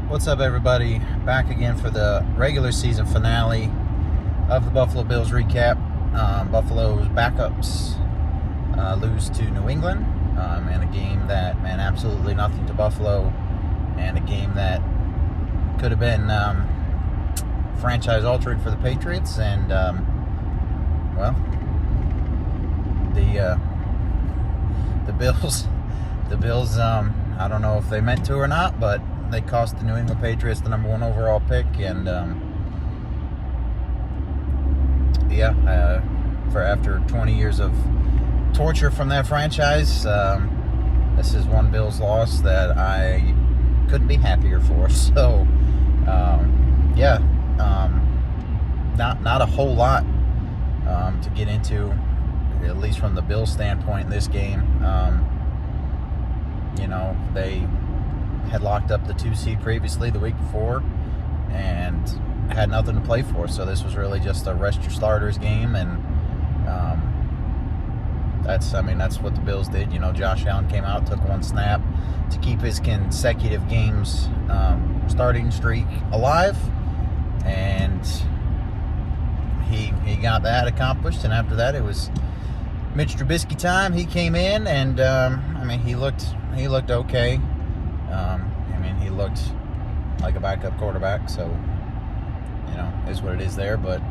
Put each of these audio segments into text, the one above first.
What's up, everybody? Back again for the regular season finale of the Buffalo Bills recap. Buffalo's backups lose to New England in a game that meant absolutely nothing to Buffalo, and a game that could have been franchise altering for the Patriots. And well, the Bills, I don't know if they meant to or not, but they cost the New England Patriots the number one overall pick, and for after 20 years of torture from that franchise, this is one Bills loss that I couldn't be happier for. So, not a whole lot to get into, at least from the Bills standpoint in this game. They had locked up the 2 seed previously the week before and had nothing to play for, so this was really just a rest your starters game. And that's what the Bills did. Josh Allen came out, took one snap to keep his consecutive games starting streak alive, and he got that accomplished. And after that, it was Mitch Trubisky time. He came in, and he looked okay. He looked like a backup quarterback, so is what it is there. But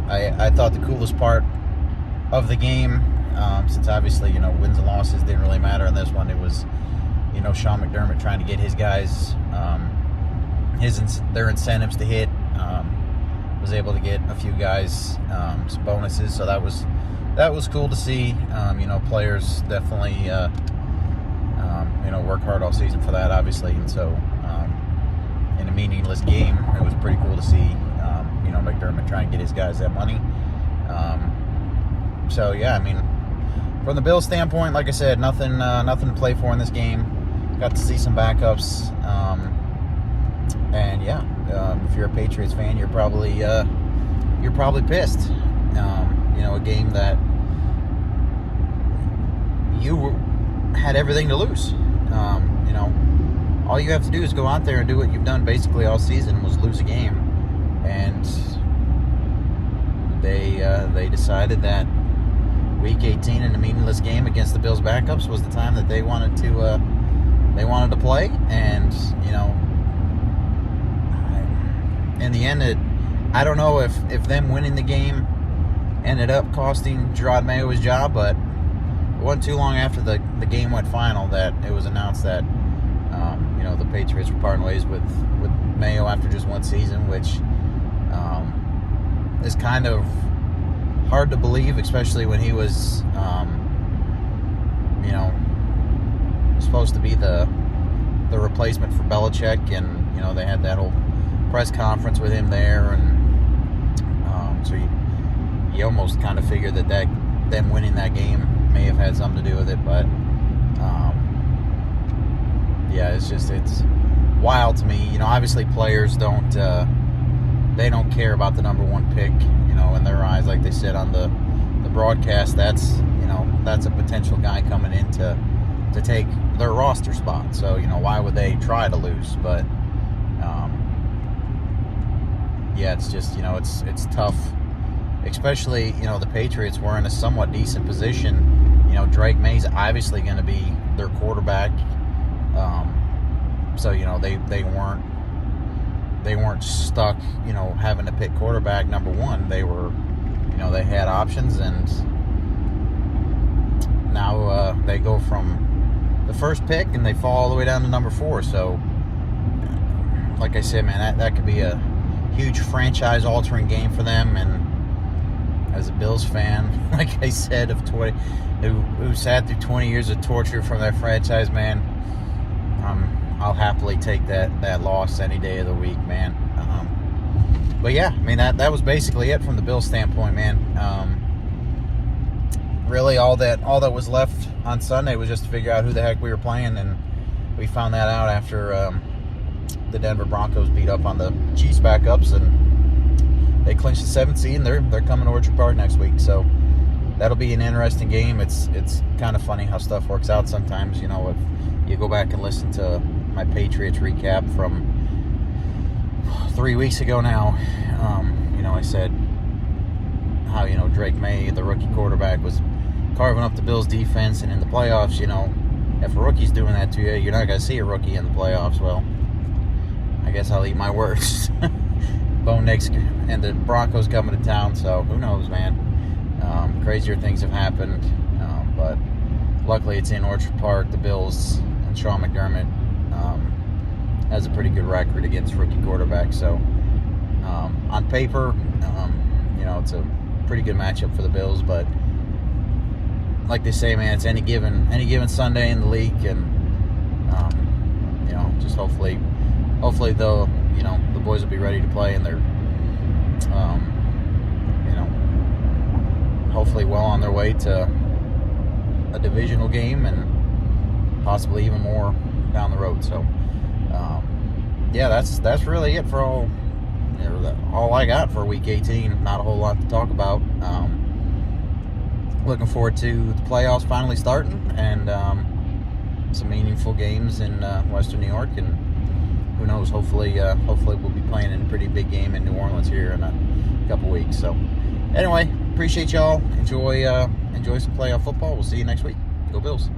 I thought the coolest part of the game, since obviously wins and losses didn't really matter in this one, it was Sean McDermott trying to get his guys their incentives to hit. Was able to get a few guys some bonuses, so that was cool to see. Players definitely work hard all season for that, obviously, and so in a meaningless game, it was pretty cool to see McDermott trying to get his guys that money. From the Bills standpoint, like I said, nothing to play for in this game. Got to see some backups, if you're a Patriots fan, you're probably pissed. A game that you had everything to lose. All you have to do is go out there and do what you've done basically all season, was lose a game. And they decided that Week 18 in a meaningless game against the Bills backups was the time that they wanted to play. And in the end, I don't know if them winning the game ended up costing Gerard Mayo his job, but it wasn't too long after the game went final that it was announced that the Patriots were parting ways with Mayo after just one season, which is kind of hard to believe, especially when he was supposed to be the replacement for Belichick, and they had that whole press conference with him there, and so you almost kind of figured that them winning that game may have had something to do with it. But it's wild to me. Obviously players don't care about the number one pick, in their eyes. Like they said on the broadcast, that's a potential guy coming in to take their roster spot. So why would they try to lose? But it's just it's tough, especially the Patriots were in a somewhat decent position. Drake May's obviously going to be their quarterback, so they weren't stuck having to pick quarterback number one. They were they had options, and now they go from the first pick and they fall all the way down to number 4. So like I said, man, that could be a huge franchise altering game for them. And as a Bills fan, like I said, who sat through 20 years of torture from that franchise, man, I'll happily take that loss any day of the week, man. That was basically it from the Bills standpoint, man. Really, all that was left on Sunday was just to figure out who the heck we were playing, and we found that out after the Denver Broncos beat up on the Chiefs backups, and they clinched the 7th seed, and they're coming to Orchard Park next week. So that'll be an interesting game. It's kind of funny how stuff works out sometimes. If you go back and listen to my Patriots recap from 3 weeks ago now. I said how, Drake May, the rookie quarterback, was carving up the Bills defense, and in the playoffs, if a rookie's doing that to you, you're not going to see a rookie in the playoffs. Well, I guess I'll eat my words. Bo Nix and the Broncos coming to town, so who knows, man. Crazier things have happened, but luckily it's in Orchard Park. The Bills and Sean McDermott has a pretty good record against rookie quarterbacks, so on paper, it's a pretty good matchup for the Bills, but like they say, man, it's any given Sunday in the league, and just hopefully the boys will be ready to play, and they're hopefully well on their way to a divisional game and possibly even more down the road. So that's really it for all I got for week 18. Not a whole lot to talk about. Looking forward to the playoffs finally starting, and some meaningful games in Western New York, and who knows, hopefully we'll be playing in a pretty big game in New Orleans here in a couple weeks. So anyway, appreciate y'all. Enjoy some playoff football. We'll see you next week. Go Bills.